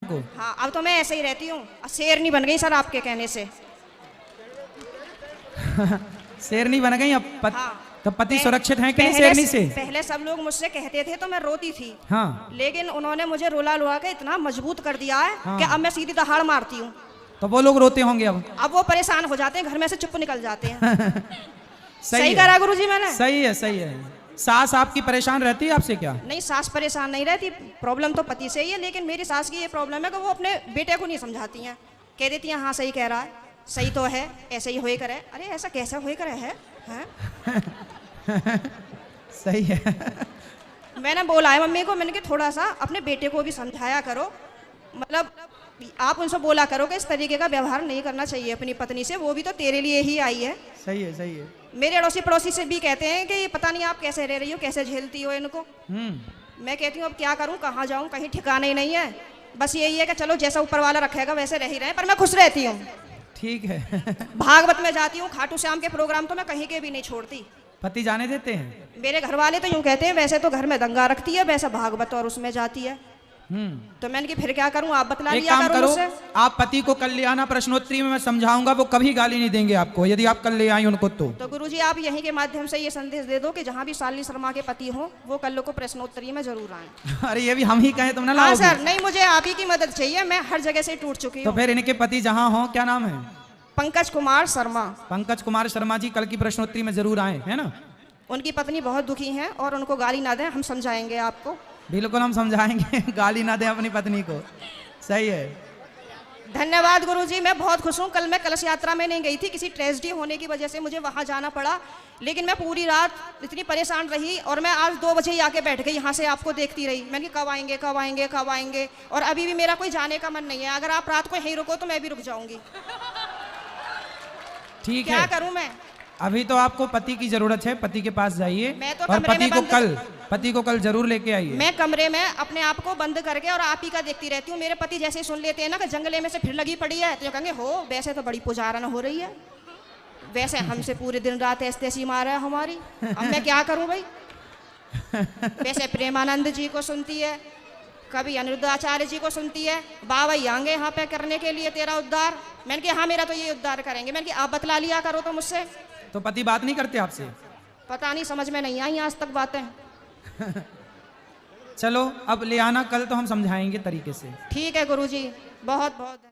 को। हाँ, अब तो मैं ऐसे ही रहती हूँ, शेरनी बन गई सर आपके कहने से। शेरनी बन गई अब हाँ, तो पति सुरक्षित है कि नहीं शेरनी से? पहले सब लोग मुझसे कहते थे तो मैं रोती थी। हाँ। लेकिन उन्होंने मुझे रुला रुला के इतना मजबूत कर दिया है हाँ। कि अब मैं सीधी दहाड़ मारती हूँ। तो वो लोग रोते होंगे अब वो परेशान हो जाते हैं, घर में से चुप निकल जाते हैं। सही करा गुरुजी मैंने? सही है, सही है। सास आपकी परेशान रहती है आपसे क्या? नहीं, सास परेशान नहीं रहती, प्रॉब्लम तो पति से ही है। लेकिन मेरी सास की ये प्रॉब्लम है कि वो अपने बेटे को नहीं समझाती हैं। कह देती हैं हाँ सही कह रहा है, सही तो है, ऐसे ही होए करे। अरे ऐसा कैसा होए करे है? सही है। मैंने बोला है मम्मी को, मैंने कि थोड़ा सा अपने बेटे को भी समझाया करो, मतलब आप उनसे बोला करो कि इस तरीके का व्यवहार नहीं करना चाहिए अपनी पत्नी से, वो भी तो तेरे लिए ही आई है। सही है, सही है। मेरे अड़ोसी पड़ोसी से भी कहते हैं कि पता नहीं आप कैसे रह रही हो, कैसे झेलती हो इनको। मैं कहती हूँ अब क्या करूँ, कहाँ जाऊँ, कहीं ठिकाना ही नहीं है। बस यही है कि चलो जैसा ऊपर वाला रखेगा वैसे रह ही रहे, पर मैं खुश रहती हूँ। ठीक है। भागवत में जाती हूँ, खाटू श्याम के प्रोग्राम तो मैं कहीं के भी नहीं छोड़ती। पति जाने देते हैं? मेरे घर वाले तो यूँ कहते हैं वैसे तो घर में दंगा रखती है, वैसा भागवत और उसमें जाती है। तो मैंने कि फिर क्या करूं, आप बतला लिया करो मुझसे। आप पति को कल ले आना, प्रश्नोत्तरी में मैं समझाऊंगा, वो कभी गाली नहीं देंगे आपको यदि आप कल ले आई उनको। तो गुरुजी आप यहीं के माध्यम से ये संदेश दे दो कि जहाँ भी शालिनी शर्मा के पति हो वो कल को प्रश्नोत्तरी में जरूर आए। अरे ये भी हम ही कहें तुम ना हाँ लाओगे? सर, नहीं मुझे आप ही की मदद चाहिए, मैं हर जगह से टूट चुकी हूँ। तो फिर इनके पति जहाँ हो, क्या नाम है? पंकज कुमार शर्मा। पंकज कुमार शर्मा जी कल की प्रश्नोत्तरी में जरूर आए, है ना? उनकी पत्नी बहुत दुखी है और उनको गाली ना दें, हम समझाएंगे आपको। बिल्कुल हम समझाएंगे, गाली ना दें अपनी पत्नी को। सही है। धन्यवाद गुरुजी, मैं बहुत खुश हूँ। कल मैं कलश यात्रा में नहीं गई थी, किसी ट्रेजेडी होने की वजह से मुझे वहाँ जाना पड़ा। लेकिन मैं पूरी रात इतनी परेशान रही और मैं आज 2 बजे ही आके बैठ गई, यहाँ से आपको देखती रही। मैंने कब आएंगे कब आएंगे कब आएंगे, और अभी भी मेरा कोई जाने का मन नहीं है। अगर आप रात को यहीं रुको तो मैं भी रुक जाऊंगी। ठीक है, क्या करूँ मैं? अभी तो आपको पति की जरूरत है, पति के पास जाइए तो और पति को कल जरूर लेके आइए। मैं कमरे में अपने आप को बंद करके और आप ही का देखती रहती हूँ। मेरे पति जैसे सुन लेते हैं ना कि जंगले में से फिर लगी पड़ी है, तो कहेंगे हो वैसे तो बड़ी पुजारन हो रही है, वैसे हमसे पूरे दिन रात ऐसी मार है हमारी। अब मैं क्या करूँ भाई? वैसे प्रेमानंद जी को सुनती है, कभी अनिरुद्धाचार्य जी को सुनती है, बाबा आएंगे यहाँ पे करने के लिए तेरा उद्धार। मैंने कहा हाँ मेरा तो ये उद्धार करेंगे। मैंने कहा आप बतला लिया करो तो मुझसे। तो पति बात नहीं करते आपसे? पता नहीं, समझ में नहीं आई आज तक बातें। चलो अब ले आना कल, तो हम समझाएंगे तरीके से। ठीक है गुरुजी, बहुत बहुत